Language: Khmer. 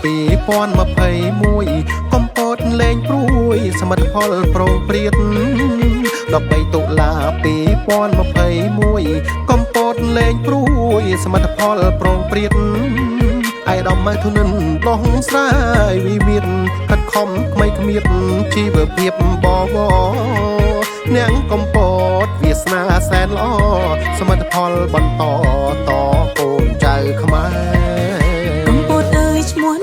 ปีป้อนมาเพยมวยកំពតលេងព្រួយសមិទ្ធផលប្រងព្រាត13តុលា2021កំពតលេងព្រួយសមិទ្ធផលប្រងព្រាតឯដំម៉ៅធនិនដោះស្រាយវិមានខិតខំក្មេងគ្មៀតជីវភាពបវនាងកំពតវាសនាសែនល្អសមិទ្ធផលបន្តតកូនចៅខ្មែរកំពតអើយឈ្មោះ